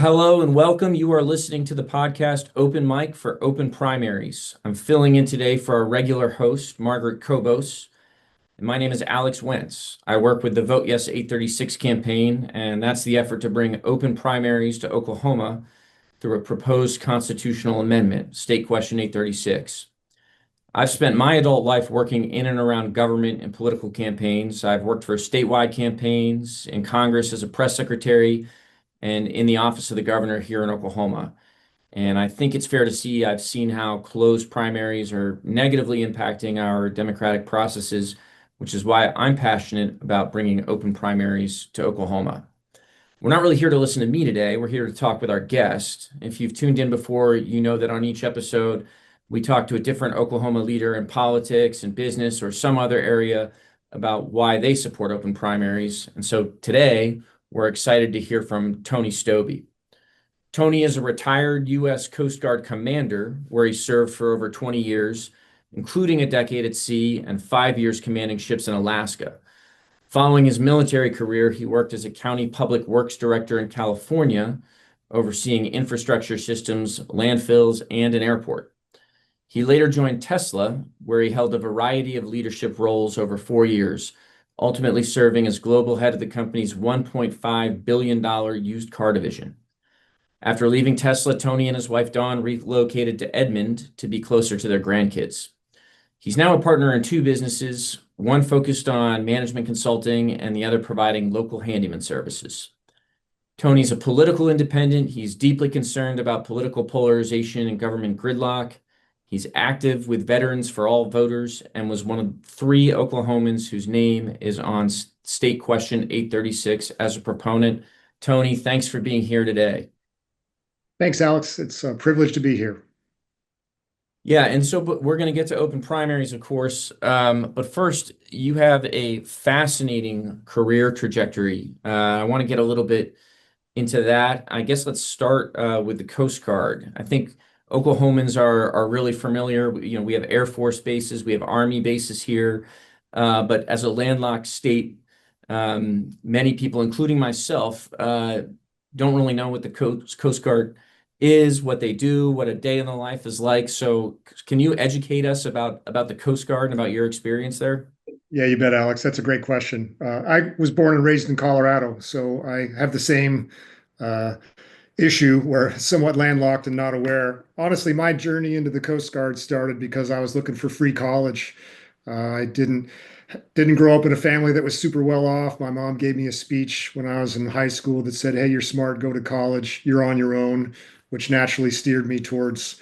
Hello and welcome. You are listening to the podcast Open Mic for Open Primaries. I'm filling in today for our regular host, Margaret Kobos, and my name is Alex Wentz. I work with the Vote Yes 836 campaign, and that's the effort to bring open primaries to Oklahoma through a proposed constitutional amendment, State Question 836. I've spent my adult life working in and around government and political campaigns. I've worked for statewide campaigns, in Congress as a press secretary, and in the office of the governor here in Oklahoma. And I think it's fair to see I've seen how closed primaries are negatively impacting our democratic processes, which is why I'm passionate about bringing open primaries to Oklahoma. We're not really here to listen to me today. We're here to talk with our guest. If you've tuned in before, you know that on each episode, we talk to a different Oklahoma leader in politics and business or some other area about why they support open primaries. And so today, we're excited to hear from Tony Stobbe. Tony is a retired U.S. Coast Guard commander where he served for over 20 years, including a decade at sea and 5 years commanding ships in Alaska. Following his military career, he worked as a county public works director in California, overseeing infrastructure systems, landfills, and an airport. He later joined Tesla, where he held a variety of leadership roles over 4 years, ultimately serving as global head of the company's $1.5 billion used car division. After leaving Tesla, Tony and his wife Dawn relocated to Edmond to be closer to their grandkids. He's now a partner in two businesses, one focused on management consulting and the other providing local handyman services. Tony's a political independent. He's deeply concerned about political polarization and government gridlock. He's active with Veterans for All Voters and was one of 3 Oklahomans whose name is on State Question 836 as a proponent. Tony, thanks for being here today. Thanks, Alex. It's a privilege to be here. Yeah, and so but we're going to get to open primaries, of course. But first, you have a fascinating career trajectory. I want to get a little bit into that. I guess let's start with the Coast Guard. I think Oklahomans are really familiar. You know, we have Air Force bases, we have Army bases here, but as a landlocked state, many people, including myself, don't really know what the Coast Guard is, what they do, what a day in the life is like. So, can you educate us about the Coast Guard and about your experience there? Yeah, you bet, Alex. That's a great question. I was born and raised in Colorado, so I have the same uh, issue where somewhat landlocked and not aware. Honestly, my journey into the Coast Guard started because I was looking for free college. I didn't grow up in a family that was super well off. My mom gave me a speech when I was in high school that said, "Hey, you're smart, go to college. You're on your own," which naturally steered me towards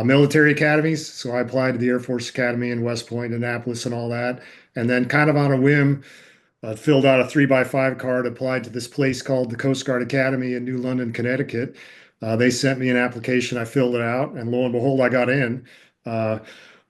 military academies. So I applied to the Air Force Academy in West Point, Annapolis, and all that. And then, kind of on a whim, filled out a 3x5 card, applied to this place called the Coast Guard Academy in New London, Connecticut. They sent me an application. I filled it out, and lo and behold, I got in, uh,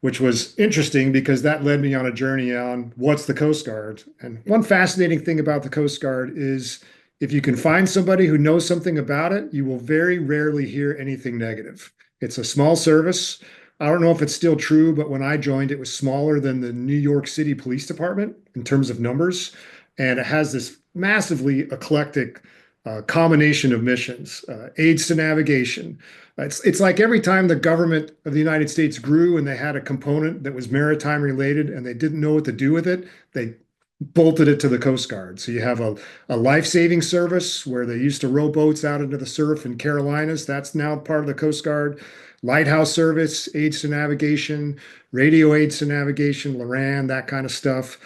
which was interesting because that led me on a journey on what's the Coast Guard. And one fascinating thing about the Coast Guard is if you can find somebody who knows something about it, you will very rarely hear anything negative. It's a small service. I don't know if it's still true, but when I joined, it was smaller than the New York City Police Department in terms of numbers. And it has this massively eclectic combination of missions, aids to navigation. It's like every time the government of the United States grew and they had a component that was maritime related and they didn't know what to do with it, they bolted it to the Coast Guard. So you have a life-saving service where they used to row boats out into the surf in Carolinas. That's now part of the Coast Guard. Lighthouse service, aids to navigation, radio aids to navigation, LORAN, that kind of stuff.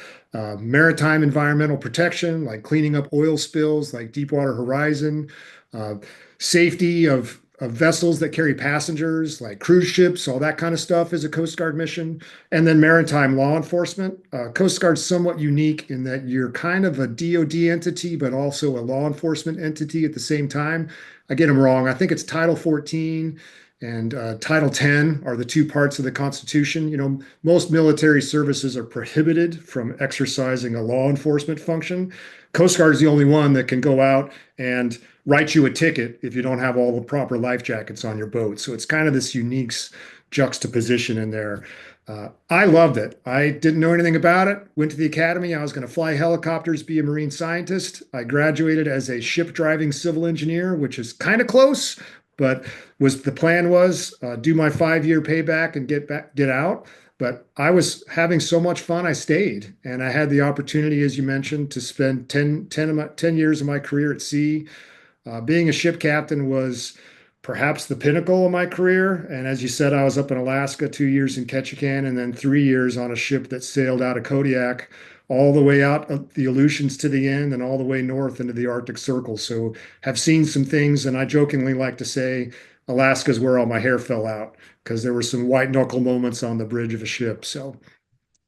Maritime environmental protection, like cleaning up oil spills, like Deepwater Horizon. Uh, Safety of vessels that carry passengers, like cruise ships, all that kind of stuff is a Coast Guard mission. And then maritime law enforcement. Coast Guard's somewhat unique in that you're kind of a DoD entity, but also a law enforcement entity at the same time. I get them wrong. I think it's Title 14 and Title 10 are the two parts of the Constitution. You know, most military services are prohibited from exercising a law enforcement function. Coast Guard is the only one that can go out and write you a ticket if you don't have all the proper life jackets on your boat. So it's kind of this unique juxtaposition in there. I loved it. I didn't know anything about it. Went to the academy. I was going to fly helicopters, be a marine scientist. I graduated as a ship driving civil engineer, which is kind of close, but was the plan was do my 5 year payback and get out. But I was having so much fun, I stayed, and I had the opportunity, as you mentioned, to spend 10 years of my career at sea. Being a ship captain was perhaps the pinnacle of my career. And as you said, I was up in Alaska 2 years in Ketchikan and then 3 years on a ship that sailed out of Kodiak all the way out of the Aleutians to the end and all the way north into the Arctic Circle. So have seen some things. And I jokingly like to say Alaska's where all my hair fell out because there were some white knuckle moments on the bridge of a ship. So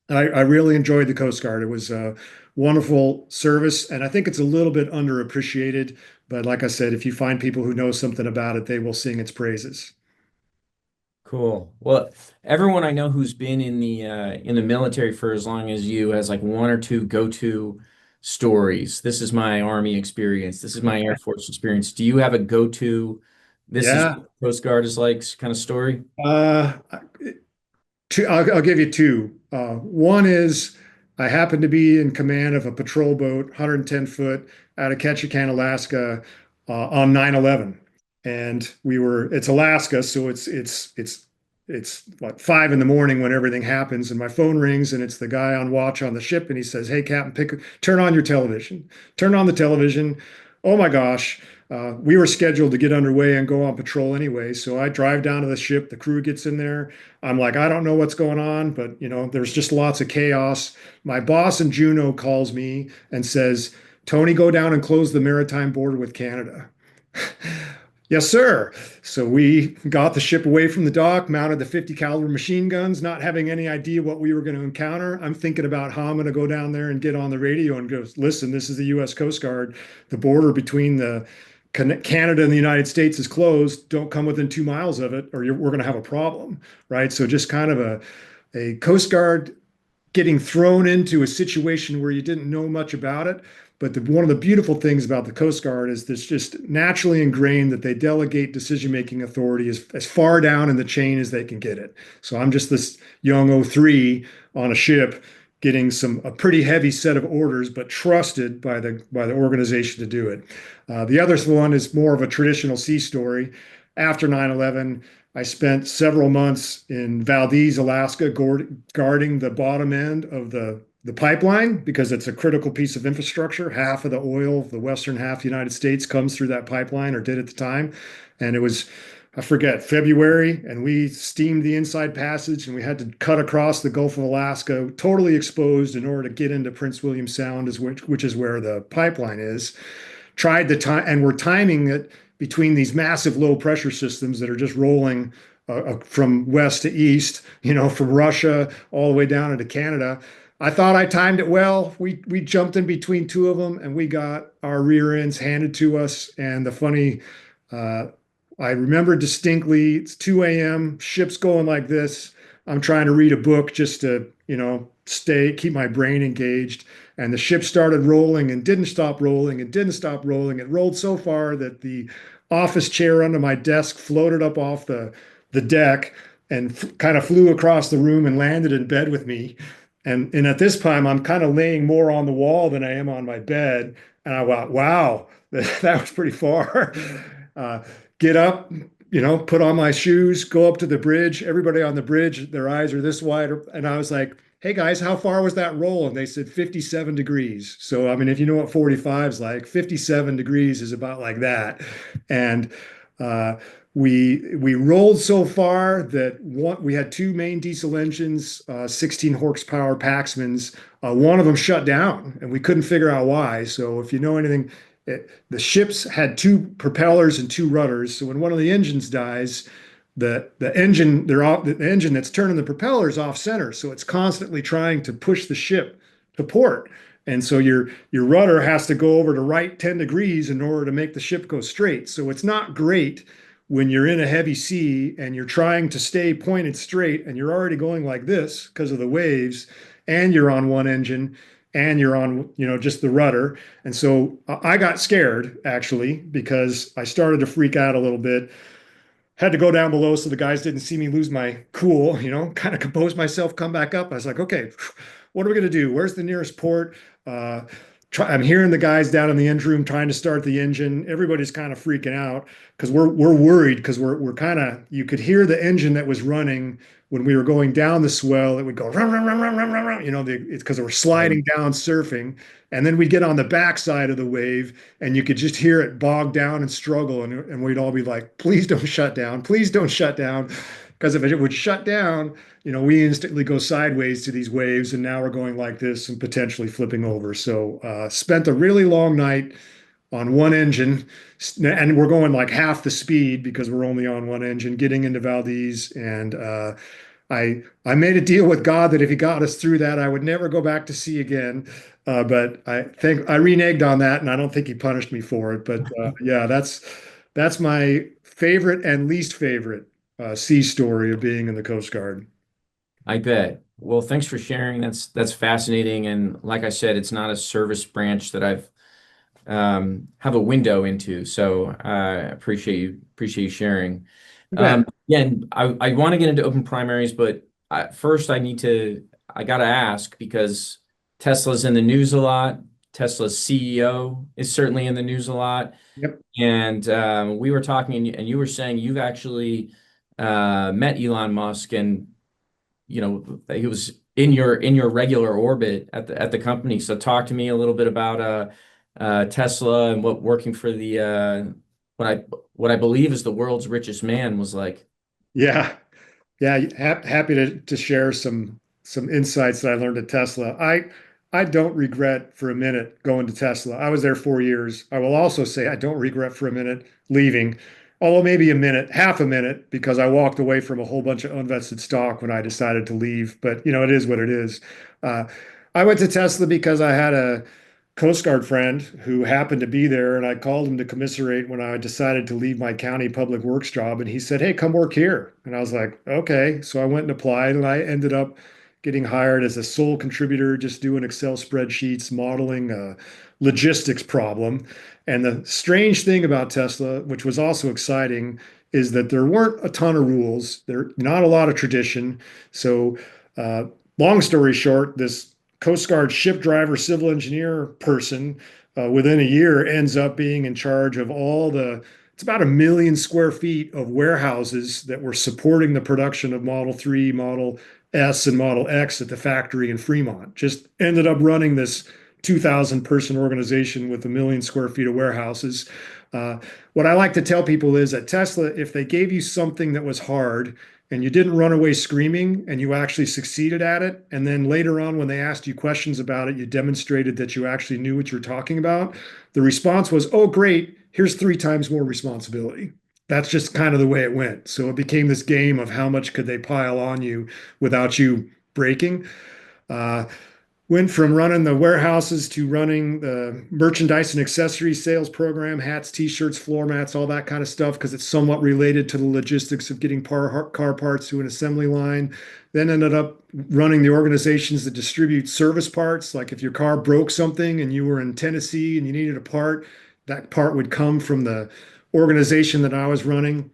I really enjoyed the Coast Guard. It was a wonderful service, and I think it's a little bit underappreciated. But like I said, if you find people who know something about it, they will sing its praises. Cool. Well, everyone I know who's been in the military for as long as you has like one or two go-to stories. This is my Army experience. This is my Air Force experience. Do you have a go-to, this is Yeah. what Coast Guard is like kind of story? Uh, I'll give you two. One is I happened to be in command of a patrol boat, 110 foot, out of Ketchikan, Alaska, on 9/11, and it's Alaska, so it's like 5 in the morning when everything happens, and my phone rings, and it's the guy on watch on the ship, and he says, "Hey, Captain, turn on your television." Turn on the television. Oh my gosh. We were scheduled to get underway and go on patrol anyway. So I drive down to the ship. The crew gets in there. I'm like, I don't know what's going on, but there's just lots of chaos. My boss in Juneau calls me and says, Tony, go down and close the maritime border with Canada. Yes, sir. So we got the ship away from the dock, mounted the 50 caliber machine guns, not having any idea what we were going to encounter. I'm thinking about how I'm going to go down there and get on the radio and go, listen, this is the U.S. Coast Guard. The border between the Canada and the United States is closed. Don't come within 2 miles of it, or we're going to have a problem, right? So just kind of a Coast Guard getting thrown into a situation where you didn't know much about it. But one of the beautiful things about the Coast Guard is this just naturally ingrained that they delegate decision-making authority as far down in the chain as they can get it. So I'm just this young O3 on a ship getting a pretty heavy set of orders, but trusted by the organization to do it. The other one is more of a traditional sea story. After 9/11, I spent several months in Valdez, Alaska, guarding the bottom end of the pipeline because it's a critical piece of infrastructure. Half of the oil, the western half of the United States comes through that pipeline or did at the time. And it was, I forget, February, and we steamed the inside passage and we had to cut across the Gulf of Alaska, totally exposed in order to get into Prince William Sound, which is where the pipeline is. Tried the time, and we're timing it between these massive low pressure systems that are just rolling from west to east, from Russia all the way down into Canada. I thought I timed it well. We jumped in between two of them and we got our rear ends handed to us. And the funny, uh, I remember distinctly, it's 2 a.m., ship's going like this. I'm trying to read a book just to, keep my brain engaged. And the ship started rolling and didn't stop rolling and didn't stop rolling. It rolled so far that the office chair under my desk floated up off the deck and kind of flew across the room and landed in bed with me. And at this time, I'm kind of laying more on the wall than I am on my bed. And I went, wow, that was pretty far. Uh, get up, put on my shoes, go up to the bridge. Everybody on the bridge, their eyes are this wide. And I was like, hey guys, how far was that roll? And they said 57 degrees. So, I mean, if you know what 45 is like, 57 degrees is about like that. And uh, we rolled so far that we had two main diesel engines, 16 horsepower Paxmans. One of them shut down, and we couldn't figure out why. So if you know anything, the ships had two propellers and two rudders. So when one of the engines dies, the engine that's turning the propellers off center, so it's constantly trying to push the ship to port. And so your rudder has to go over to right 10 degrees in order to make the ship go straight. So it's not great when you're in a heavy sea and you're trying to stay pointed straight and you're already going like this because of the waves and you're on one engine and you're on, just the rudder. And so I got scared actually because I started to freak out a little bit. had to go down below so the guys didn't see me lose my cool, kind of compose myself, come back up. I was like, okay, what are we going to do? Where's the nearest port? Uh, I'm hearing the guys down in the engine room trying to start the engine. Everybody's kind of freaking out because we're worried because we're kind of you could hear the engine that was running when we were going down the swell. It would go rum, rum, rum, rum, rum, rum, rum, it's because we're Right. sliding down surfing, and then we'd get on the backside of the wave, and you could just hear it bog down and struggle, and we'd all be like, please don't shut down, please don't shut down, because if it would shut down, we instantly go sideways to these waves, and now we're going like this and potentially flipping over. So spent a really long night on one engine, and we're going like half the speed because we're only on one engine, getting into Valdez, and I made a deal with God that if He got us through that, I would never go back to sea again. But I think I reneged on that, and I don't think He punished me for it. But yeah, that's my favorite and least favorite sea story of being in the Coast Guard. I bet. Well, thanks for sharing. That's fascinating. And like I said, it's not a service branch that I've have a window into. So I appreciate you sharing. You bet. Again, I want to get into open primaries, but first I gotta ask because Tesla's in the news a lot. Tesla's CEO is certainly in the news a lot. Yep. And we were talking, and you were saying you've actually met Elon Musk, and he was in your regular orbit at the company. So talk to me a little bit about Tesla and what working for the what I what I believe is the world's richest man was like. Yeah. Yeah, happy to share some insights that I learned at Tesla. I don't regret for a minute going to Tesla. I was there 4 years. I will also say I don't regret for a minute leaving, although maybe a minute, half a minute, because I walked away from a whole bunch of unvested stock when I decided to leave. But it is what it is. Uh, I went to Tesla because I had a Coast Guard friend who happened to be there, and I called him to commiserate when I decided to leave my county public works job. And he said, "Hey, come work here." And I was like, "Okay." So I went and applied, and I ended up getting hired as a sole contributor, just doing Excel spreadsheets, modeling a logistics problem. And the strange thing about Tesla, which was also exciting, is that there weren't a ton of rules. There not a lot of tradition. So, uh, long story short, this Coast Guard ship driver, civil engineer person within a year ends up being in charge of it's about 1 million square feet of warehouses that were supporting the production of Model 3, Model S, and Model X at the factory in Fremont. Just ended up running this 2,000 person organization with 1 million square feet of warehouses. Uh, what I like to tell people is at Tesla, if they gave you something that was hard, and you didn't run away screaming and you actually succeeded at it. And then later on, when they asked you questions about it, you demonstrated that you actually knew what you're talking about. The response was, "Oh, great, here's 3 times more responsibility." That's just kind of the way it went. So it became this game of how much could they pile on you without you breaking. Uh, Went from running the warehouses to running the merchandise and accessory sales program, hats, t-shirts, floor mats, all that kind of stuff, because it's somewhat related to the logistics of getting car parts to an assembly line. Then ended up running the organizations that distribute service parts. Like if your car broke something and you were in Tennessee and you needed a part, that part would come from the organization that I was running.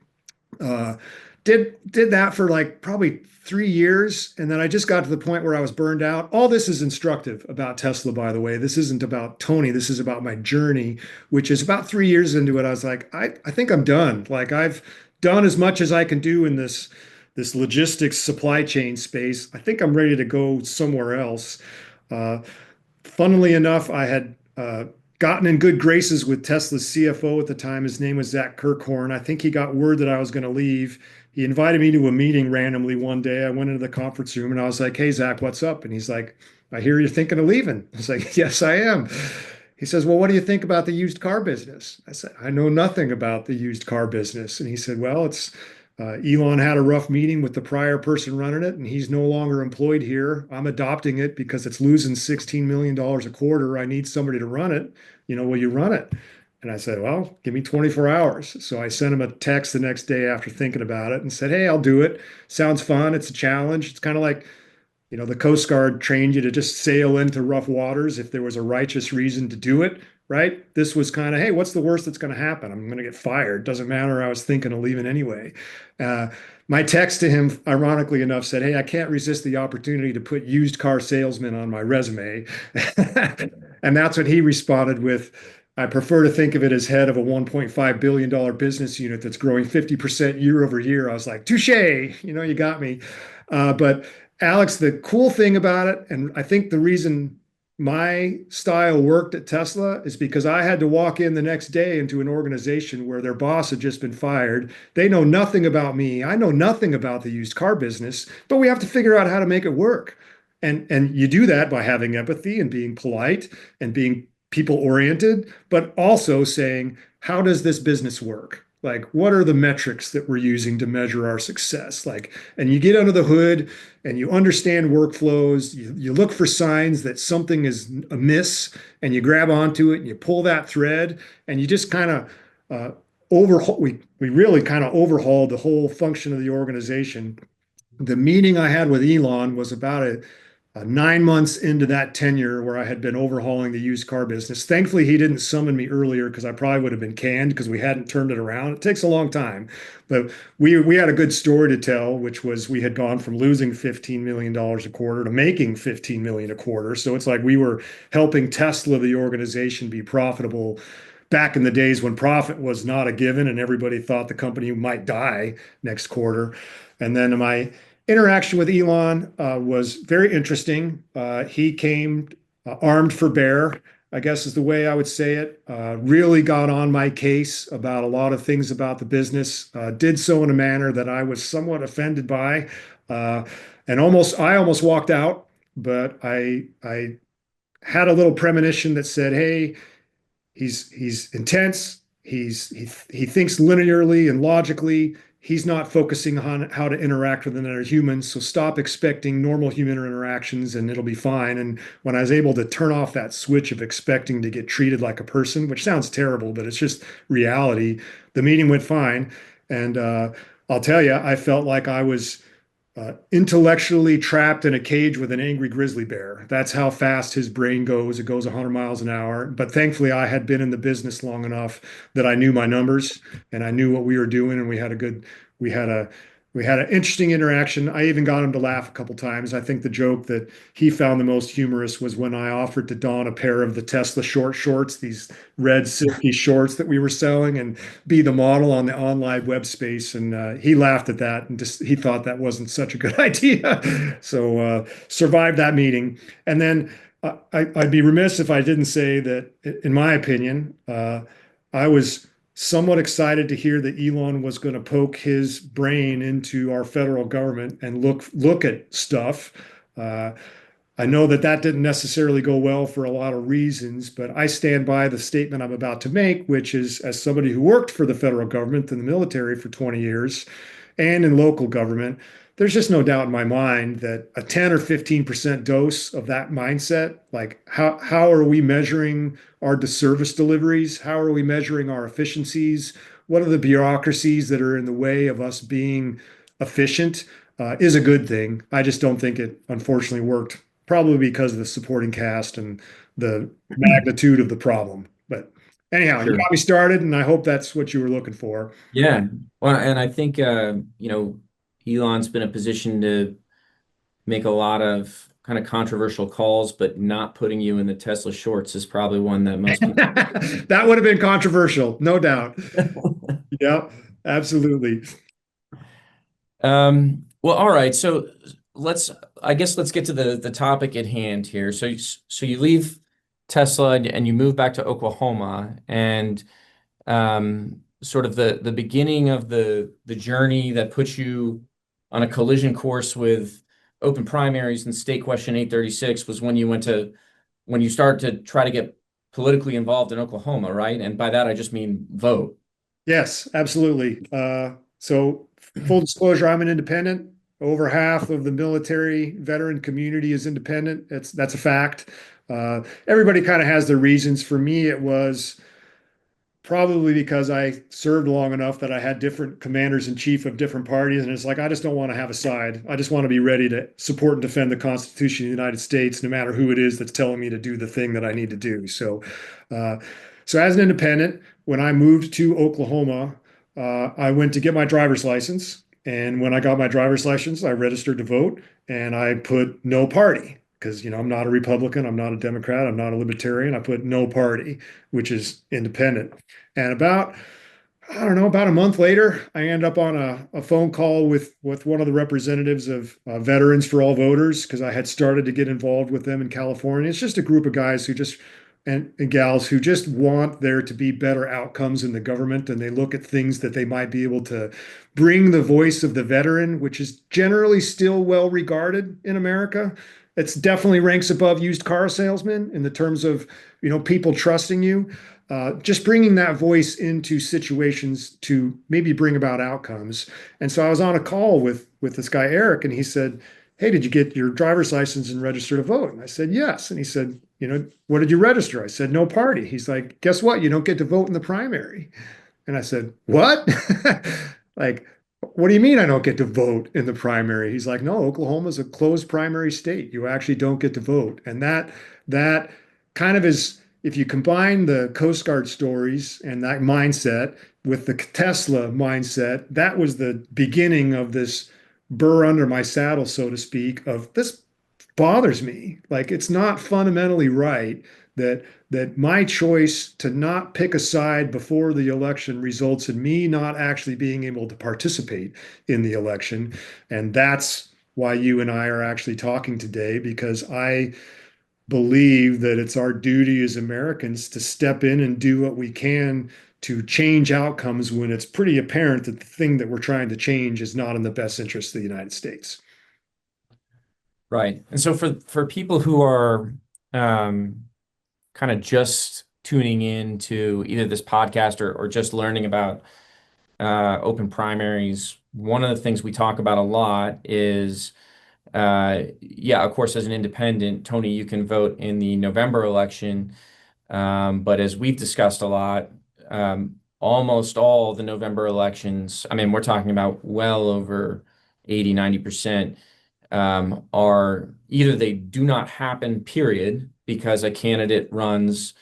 Uh, did that for like probably 3 years, and then I just got to the point where I was burned out. All this is instructive about Tesla, by the way. This isn't about Tony. This is about my journey, which is about 3 years into it. I was like, I think I'm done. Like I've done as much as I can do in this logistics supply chain space. I think I'm ready to go somewhere else. Uh, Funnily enough, I had gotten in good graces with Tesla's CFO at the time. His name was Zach Kirkhorn. I think he got word that I was going to leave. He invited me to a meeting randomly one day. I went into the conference room and I was like, "Hey, Zach, what's up?" And he's like, "I hear you're thinking of leaving." I was like, "Yes, I am." He says, "Well, what do you think about the used car business?" I said, "I know nothing about the used car business." And he said, "Well, it's Elon had a rough meeting with the prior person running it, and he's no longer employed here. I'm adopting it because it's losing $16 million a quarter. I need somebody to run it. Will you run it?" And I said, "Well, give me 24 hours." So I sent him a text the next day after thinking about it and said, "Hey, I'll do it. Sounds fun. It's a challenge. It's kind of like the Coast Guard trained you to just sail into rough waters if there was a righteous reason to do it, right? This was kind of, hey, what's the worst that's going to happen? I'm going to get fired. Doesn't matter. I was thinking of leaving anyway. Uh, my text to him, ironically enough, said, hey, I can't resist the opportunity to put used car salesman on my resume. And that's what he responded with. I prefer to think of it as head of a $1.5 billion business unit that's growing 50% year over year. I was like, touche, you got me. But Alex, the cool thing about it, and I think the reason my style worked at Tesla is because I had to walk in the next day into an organization where their boss had just been fired. They know nothing about me. I know nothing about the used car business, but we have to figure out how to make it work. And you do that by having empathy and being polite and being people oriented, but also saying, how does this business work? Like, what are the metrics that we're using to measure our success? Like, and you get under the hood and you understand workflows, you look for signs that something is amiss and you grab onto it and you pull that thread and you just kind of overhaul. We really kind of overhauled the whole function of the organization. The meeting I had with Elon was about 9 months into that tenure where I had been overhauling the used car business. Thankfully, he didn't summon me earlier because I probably would have been canned because we hadn't turned it around. It takes a long time, but we had a good story to tell, which was we had gone from losing $15 million a quarter to making 15 million a quarter. So it's like we were helping Tesla, the organization, be profitable back in the days when profit was not a given and everybody thought the company might die next quarter. And then my interaction with Elon was very interesting. He came armed for bear, I guess is the way I would say it. Really got on my case about a lot of things about the business. Did so in a manner that I was somewhat offended by, and I almost walked out. But I had a little premonition that said, "Hey, he's intense. He thinks linearly and logically. He's not focusing on how to interact with another human. So stop expecting normal human interactions and it'll be fine." And when I was able to turn off that switch of expecting to get treated like a person, which sounds terrible, but it's just reality, the meeting went fine. And I'll tell you, I felt like I was intellectually trapped in a cage with an angry grizzly bear. That's how fast his brain goes. It goes 100 miles an hour. But thankfully, I had been in the business long enough that I knew my numbers and I knew what we were doing, and we had a we had an interesting interaction. I even got him to laugh a couple times. I think the joke that he found the most humorous was when I offered to don a pair of the Tesla short shorts, these red silky shorts that we were selling, and be the model on the online web space. And he laughed at that and just he thought that wasn't such a good idea. So survived that meeting. And then I'd be remiss if I didn't say that, in my opinion, I was somewhat excited to hear that Elon was going to poke his brain into our federal government and look at stuff. Uh, I know that that didn't necessarily go well for a lot of reasons, but I stand by the statement I'm about to make, which is, as somebody who worked for the federal government in the military for 20 years and in local government, there's just no doubt in my mind that a 10 or 15% dose of that mindset, like how are we measuring our service deliveries? How are we measuring our efficiencies? What are the bureaucracies that are in the way of us being efficient? Is a good thing. I just don't think it unfortunately worked, probably because of the supporting cast and the magnitude of the problem. But anyhow, you Sure. got me started, and I hope that's what you were looking for. Yeah. Well, and I think Elon's been in a position to make a lot of kind of controversial calls, but not putting you in the Tesla shorts is probably one that most people. That would have been controversial, no doubt. Yeah, absolutely. Well, all right. So let's, I guess let's get to the topic at hand here. So you leave Tesla and you move back to Oklahoma, and sort of the beginning of the journey that puts you on a collision course with open primaries and state question 836 was when you start to try to get politically involved in Oklahoma, right? And by that I just mean vote. Yes, absolutely. So full disclosure, I'm an independent. Over half of the military veteran community is independent. That's a fact. Everybody kind of has their reasons. For me, it was probably because I served long enough that I had different commanders in chief of different parties. And it's like, I just don't want to have a side. I just want to be ready to support and defend the Constitution of the United States, no matter who it is that's telling me to do the thing that I need to do. Uh, so as an independent, when I moved to Oklahoma, I went to get my driver's license. And when I got my driver's license, I registered to vote and I put no party because, I'm not a Republican, I'm not a Democrat, I'm not a Libertarian. I put no party, which is independent. And I don't know, about a month later, I end up on a phone call with one of the representatives of Veterans for All Voters because I had started to get involved with them in California. It's just a group of guys who just and gals who just want there to be better outcomes in the government, and they look at things that they might be able to bring the voice of the veteran, which is generally still well regarded in America. It's definitely ranks above used car salesmen in the terms of, people trusting you. Just bringing that voice into situations to maybe bring about outcomes. And so I was on a call with this guy Eric, and he said, "Hey, did you get your driver's license and register to vote?" And I said, "Yes." And he said, "What did you register?" I said, "No party." He's like, "Guess what? You don't get to vote in the primary." And I said, "What?" Like, what do you mean I don't get to vote in the primary? He's like, "No, Oklahoma's a closed primary state. You actually don't get to vote." And that kind of is, if you combine the Coast Guard stories and that mindset with the Tesla mindset, that was the beginning of this burr under my saddle, so to speak, of this bothers me. Like, it's not fundamentally right that my choice to not pick a side before the election results in me not actually being able to participate in the election. And that's why you and I are actually talking today, because I believe that it's our duty as Americans to step in and do what we can to change outcomes when it's pretty apparent that the thing that we're trying to change is not in the best interest of the United States. Right. And so for people who are kind of just tuning in to either this podcast or just learning about open primaries, one of the things we talk about a lot is, yeah, of course, as an independent, Tony, you can vote in the November election. But as we've discussed a lot, almost all the November elections, I mean, we're talking about well over 80, 90%, are either they do not happen, period, because a candidate runs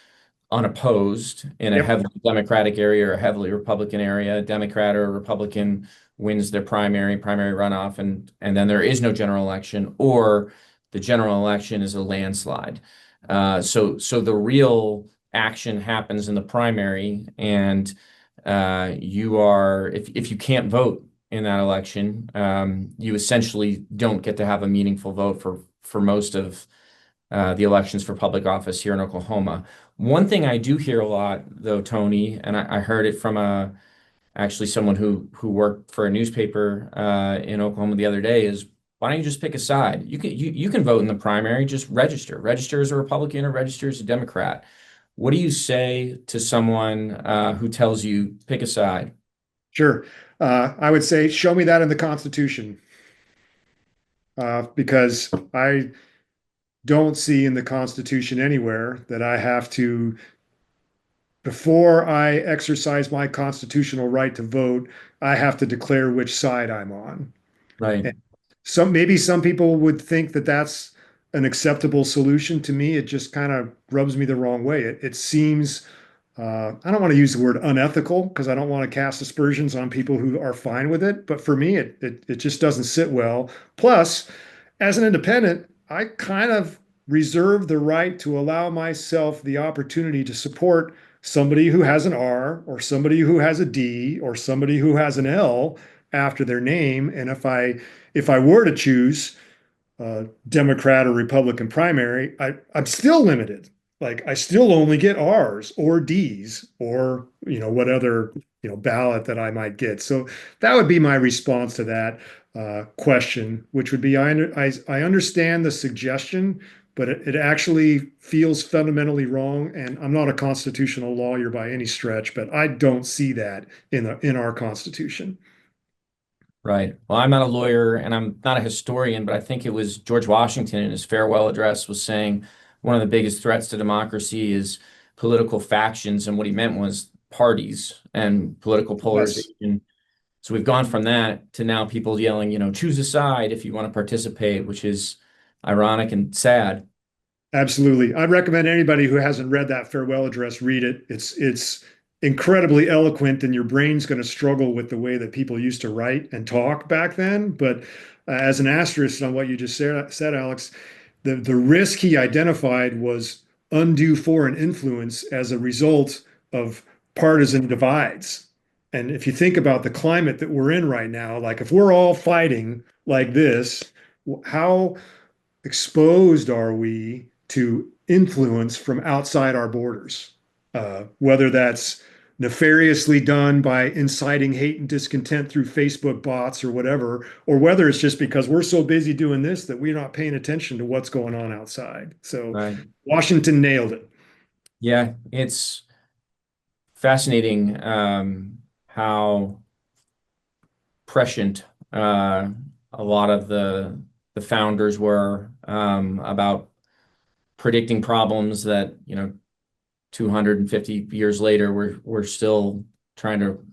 unopposed in a Yep. heavily Democratic area or a heavily Republican area. A Democrat or a Republican wins their primary runoff, and then there is no general election, or the general election is a landslide. So the real action happens in the primary, and you are if you can't vote in that election, you essentially don't get to have a meaningful vote for most of the elections for public office here in Oklahoma. One thing I do hear a lot, though, Tony, and I heard it from actually someone who worked for a newspaper in Oklahoma the other day, is why don't you just pick a side? You can vote in the primary, just register as a Republican or register as a Democrat. What do you say to someone who tells you pick a side? Sure. I would say, show me that in the Constitution, because I don't see in the Constitution anywhere that I have to, before I exercise my constitutional right to vote, I have to declare which side I'm on. Right, And maybe some people would think that that's an acceptable solution. To me, it just kind of rubs me the wrong way. It seems, I don't want to use the word unethical because I don't want to cast aspersions on people who are fine with it. But for me, it just doesn't sit well. Plus, as an independent, I kind of reserve the right to allow myself the opportunity to support somebody who has an R, or somebody who has a D, or somebody who has an L after their name. And if I were to choose Democrat or Republican primary, I'm still limited. Like, I still only get R's or D's, or what other ballot that I might get. So that would be my response to that question, which would be, I understand the suggestion, but it actually feels fundamentally wrong. And I'm not a constitutional lawyer by any stretch, but I don't see that in our Constitution. right. Well, I'm not a lawyer and I'm not a historian, but I think it was George Washington in his farewell address was saying one of the biggest threats to democracy is political factions. And what he meant was parties and political Yes. polarization. So we've gone from that to now people yelling, choose a side if you want to participate, which is ironic and sad. Absolutely. I'd recommend anybody who hasn't read that farewell address read it. It's incredibly eloquent, and your brain's going to struggle with the way that people used to write and talk back then. But as an asterisk on what you just said, Alex, the risk he identified was undue foreign influence as a result of partisan divides. And if you think about the climate that we're in right now, like if we're all fighting like this, how exposed are we to influence from outside our borders? Whether that's nefariously done by inciting hate and discontent through Facebook bots or whatever, or whether it's just because we're so busy doing this that we're not paying attention to what's going on outside. So Right. Washington nailed it. Yeah, it's fascinating how prescient a lot of the founders were about predicting problems that, 250 years later we're still trying to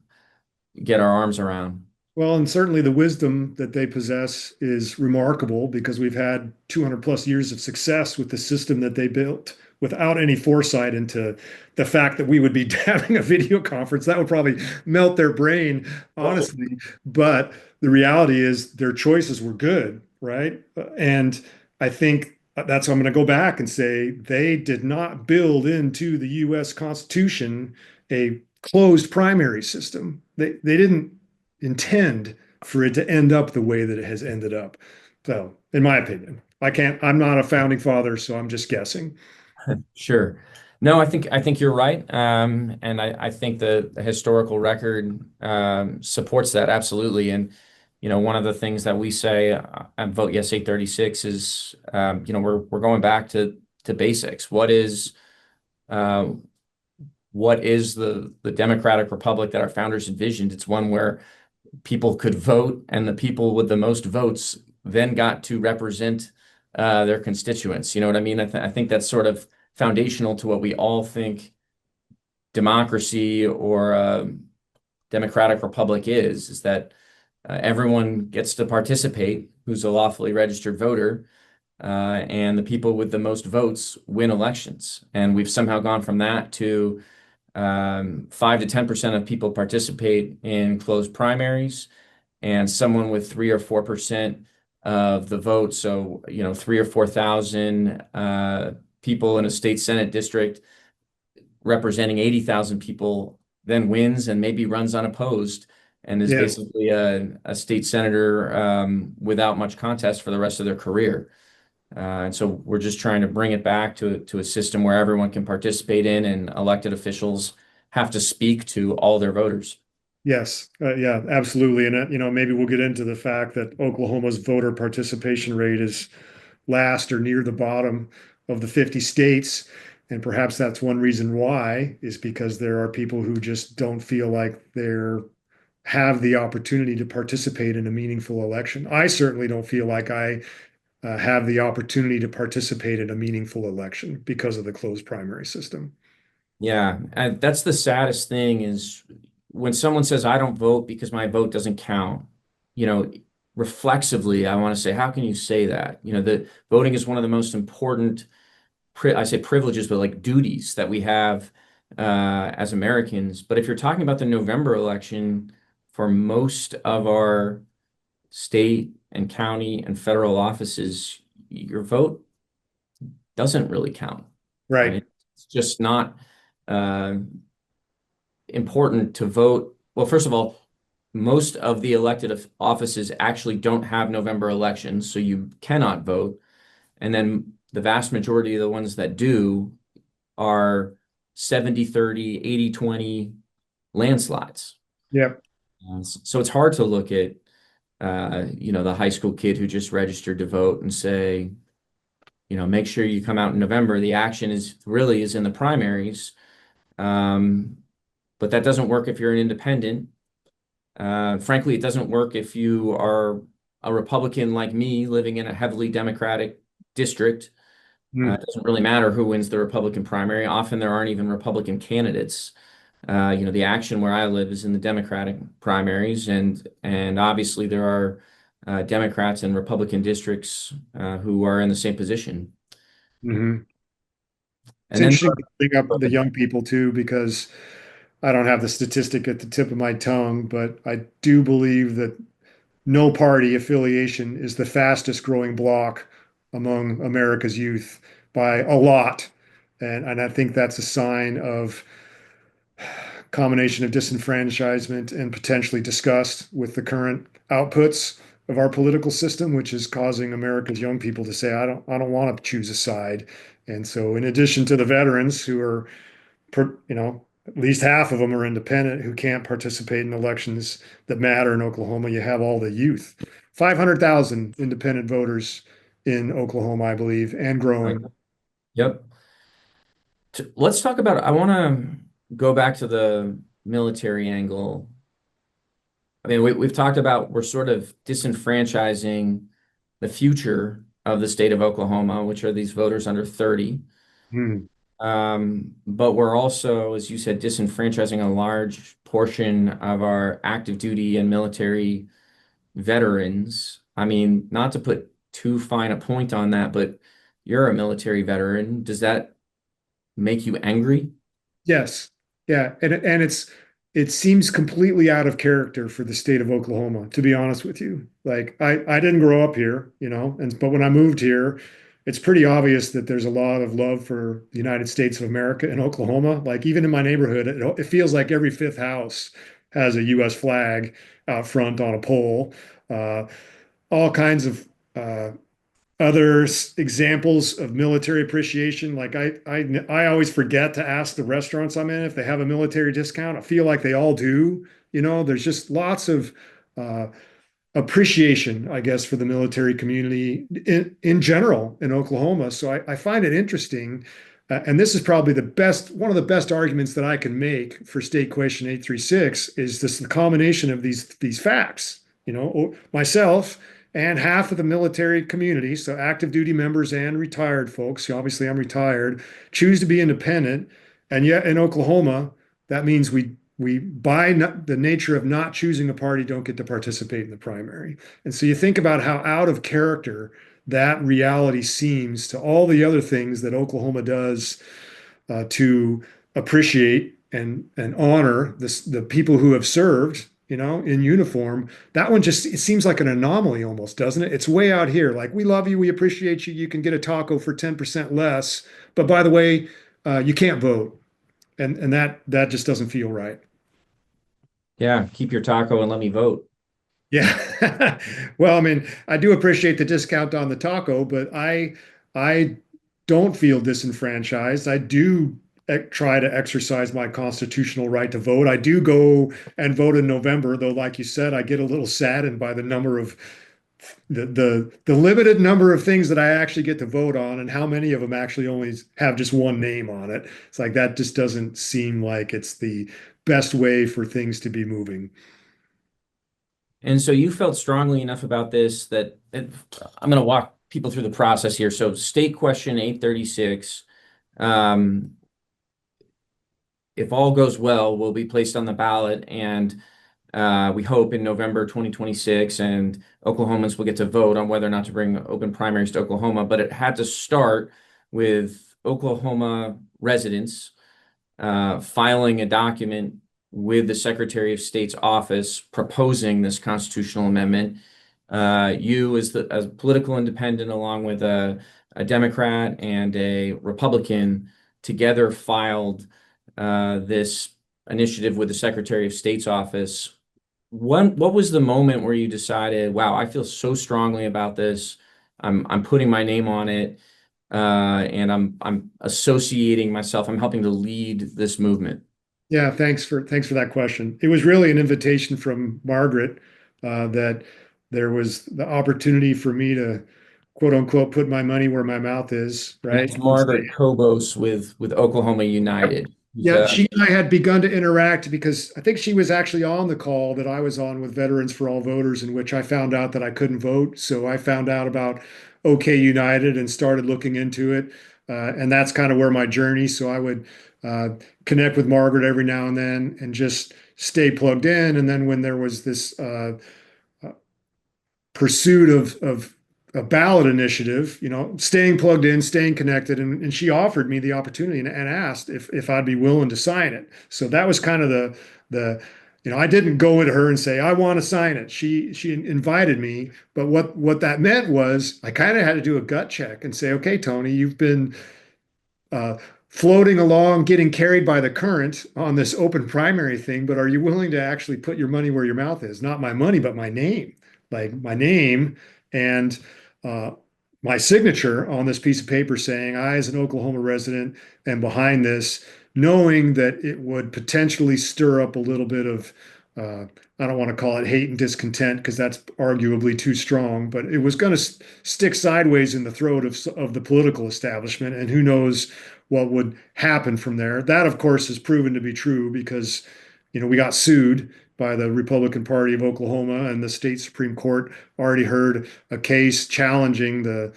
get our arms around. Well, and certainly the wisdom that they possess is remarkable because we've had 200 plus years of success with the system that they built without any foresight into the fact that we would be having a video conference. That would probably melt their brain, honestly. But the reality is their choices were good, right? And I think that's why I'm going to go back and say they did not build into the US Constitution a closed primary system. They didn't intend for it to end up the way that it has ended up. So, in my opinion, I'm not a founding father, so I'm just guessing. Sure. No, I think you're right. And I think the historical record supports that absolutely. And one of the things that we say at Vote Yes 836 is we're going back to basics. Uh, what is the democratic republic that our founders envisioned? It's one where people could vote, and the people with the most votes then got to represent their constituents. You know what I mean? I think that's sort of foundational to what we all think democracy or democratic republic is that everyone gets to participate who's a lawfully registered voter, and the people with the most votes win elections. And we've somehow gone from that to 5 to 10% of people participate in closed primaries, and someone with 3 or 4% of the vote, so 3 or 4 thousand people in a state senate district representing 80,000 people then wins and maybe runs unopposed and is Yeah. basically a state senator without much contest for the rest of their career. And so we're just trying to bring it back to a system where everyone can participate in, and elected officials have to speak to all their voters. Yes. Yeah, absolutely. And, maybe we'll get into the fact that Oklahoma's voter participation rate is last or near the bottom of the 50 states. And perhaps that's one reason why is because there are people who just don't feel like they're have the opportunity to participate in a meaningful election. I certainly don't feel like I have the opportunity to participate in a meaningful election because of the closed primary system. Yeah, and that's the saddest thing is when someone says, I don't vote because my vote doesn't count, you know, reflexively, I want to say, how can you say that? The voting is one of the most important, I say privileges, but like duties that we have as Americans. But if you're talking about the November election, for most of our state and county and federal offices, your vote doesn't really count, Right. right? It's just not uh, important to vote. Well, first of all, most of the elected offices actually don't have November elections, so you cannot vote. And then the vast majority of the ones that do are 70-30, 80-20 landslides. Yep. So it's hard to look at, the high school kid who just registered to vote and say, make sure you come out in November. The action is in the primaries. Um, but that doesn't work if you're an independent. Frankly, it doesn't work if you are a Republican like me living in a heavily Democratic district. Mm. It doesn't really matter who wins the Republican primary. Often there aren't even Republican candidates. The action where I live is in the Democratic primaries, and obviously there are Democrats and Republican districts who are in the same position. Mhm. It's And then, interesting to bring up the young people too, because I don't have the statistic at the tip of my tongue, but I do believe that no party affiliation is the fastest growing bloc among America's youth by a lot. And I think that's a sign of combination of disenfranchisement and potentially disgust with the current outputs of our political system, which is causing America's young people to say, I don't want to choose a side. And so in addition to the veterans who are, at least half of them are independent who can't participate in elections that matter in Oklahoma, you have all the youth. 500,000 independent voters in Oklahoma, I believe, and right. growing. Yep. Let's talk about, I want to go back to the military angle. I mean, we've talked about we're sort of disenfranchising the future of the state of Oklahoma, which are these voters under 30. Hmm. But we're also, as you said, disenfranchising a large portion of our active duty and military veterans. I mean, not to put too fine a point on that, but you're a military veteran. Does that make you angry? Yes. Yeah. And it seems completely out of character for the state of Oklahoma, to be honest with you. Like I didn't grow up here, but when I moved here, it's pretty obvious that there's a lot of love for the United States of America in Oklahoma. Like even in my neighborhood, it feels like every fifth house has a US flag out front on a pole. Uh, all kinds of other examples of military appreciation. Like I always forget to ask the restaurants I'm in if they have a military discount. I feel like they all do. There's just lots of uh, appreciation, I guess, for the military community in general in Oklahoma. So I find it interesting. And this is probably one of the best arguments that I can make for State Question 836 is this the combination of these facts. Myself and half of the military community, so active duty members and retired folks, obviously I'm retired, choose to be independent. And yet in Oklahoma, that means we by the nature of not choosing a party don't get to participate in the primary. And so you think about how out of character that reality seems to all the other things that Oklahoma does to appreciate and honor the people who have served, in uniform. That one just it seems like an anomaly almost, doesn't it? It's way out here. Like we love you, we appreciate you. You can get a taco for 10% less, but by the way, you can't vote, and that just doesn't feel right. Yeah, keep your taco and let me vote. Yeah. Well, I mean, I do appreciate the discount on the taco, but I don't feel disenfranchised. I do try to exercise my constitutional right to vote. I do go and vote in November, though, like you said, I get a little saddened by the number of the limited number of things that I actually get to vote on and how many of them actually only have just one name on it. It's like that just doesn't seem like it's the best way for things to be moving. And so you felt strongly enough about this that I'm going to walk people through the process here. So state question 836, um, if all goes well, will be placed on the ballot and we hope in November 2026, and Oklahomans will get to vote on whether or not to bring open primaries to Oklahoma. But it had to start with Oklahoma residents filing a document with the Secretary of State's office proposing this constitutional amendment. You, as a political independent, along with a Democrat and a Republican, together filed this initiative with the Secretary of State's office. What was the moment where you decided, wow, I feel so strongly about this. I'm putting my name on it, and I'm associating myself. I'm helping to lead this movement. Yeah, thanks for that question. It was really an invitation from Margaret that there was the opportunity for me to quote unquote put my money where my mouth is, And right? that's And say, Margaret Kobos with Oklahoma yep. United. Who's, Yeah, she and I had begun to interact because I think she was actually on the call that I was on with Veterans for All Voters, in which I found out that I couldn't vote. So I found out about OK United and started looking into it. And that's kind of where my journey. So I would uh, connect with Margaret every now and then, and just stay plugged in. And then when there was this pursuit of a ballot initiative, staying plugged in, staying connected. And she offered me the opportunity and asked if I'd be willing to sign it. So that was kind of I didn't go to her and say, I want to sign it. She invited me. But what that meant was I kind of had to do a gut check and say, okay, Tony, you've been uh, floating along, getting carried by the current on this open primary thing, but are you willing to actually put your money where your mouth is? Not my money, but my name. Like my name and uh, my signature on this piece of paper saying I, as an Oklahoma resident, am behind this, knowing that it would potentially stir up a little bit of, I don't want to call it hate and discontent because that's arguably too strong, but it was going to stick sideways in the throat of the political establishment. And who knows what would happen from there. That, of course, has proven to be true because, we got sued by the Republican Party of Oklahoma, and the state Supreme Court already heard a case challenging the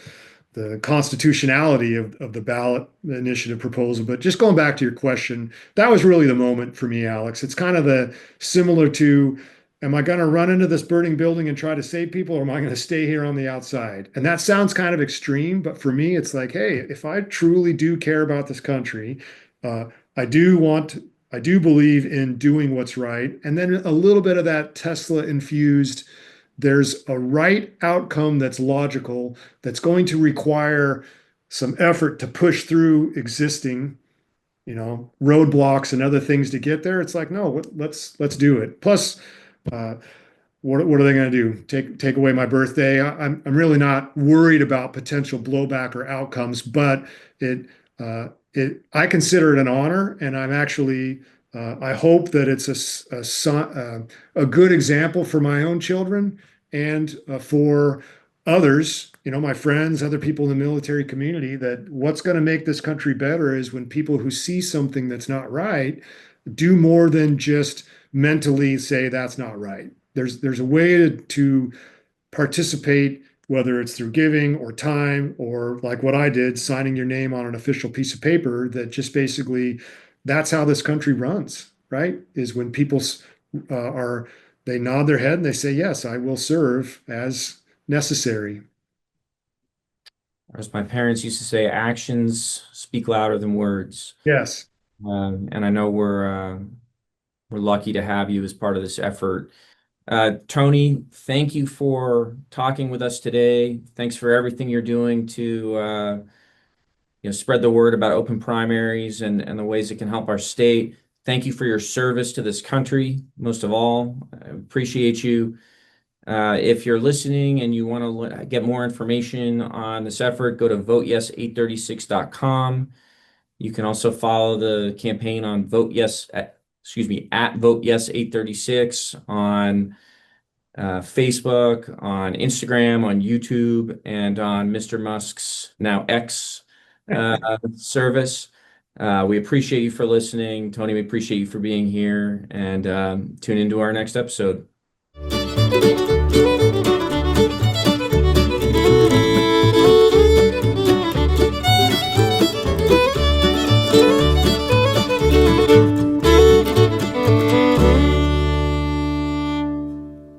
constitutionality of the ballot initiative proposal. But just going back to your question, that was really the moment for me, Alex. It's kind of the similar to, am I going to run into this burning building and try to save people, or am I going to stay here on the outside? And that sounds kind of extreme, but for me, it's like, hey, if I truly do care about this country, uh, I do want, I do believe in doing what's right. And then a little bit of that Tesla infused, there's a right outcome that's logical, that's going to require some effort to push through existing, roadblocks and other things to get there. It's like, no, let's do it. Plus, uh, what are they going to do? Take away my birthday? I'm really not worried about potential blowback or outcomes, but I consider it an honor, and I'm actually I hope that it's a good example for my own children and for others, my friends, other people in the military community, that what's going to make this country better is when people who see something that's not right do more than just mentally say that's not right. There's a way to participate, whether it's through giving or time, or like what I did, signing your name on an official piece of paper that just basically, that's how this country runs, right? Is when people are, they nod their head and they say, yes, I will serve as necessary. As my parents used to say, actions speak louder than words. Yes. And I know we're lucky to have you as part of this effort. Tony, thank you for talking with us today. Thanks for everything you're doing to spread the word about open primaries and the ways it can help our state. Thank you for your service to this country, most of all. I appreciate you. If you're listening and you want to get more information on this effort, go to voteyes836.com. You can also follow the campaign on at Vote Yes 836 on Facebook, on Instagram, on YouTube, and on Mr. Musk's now X service. We appreciate you for listening. Tony, we appreciate you for being here, and tune into our next episode.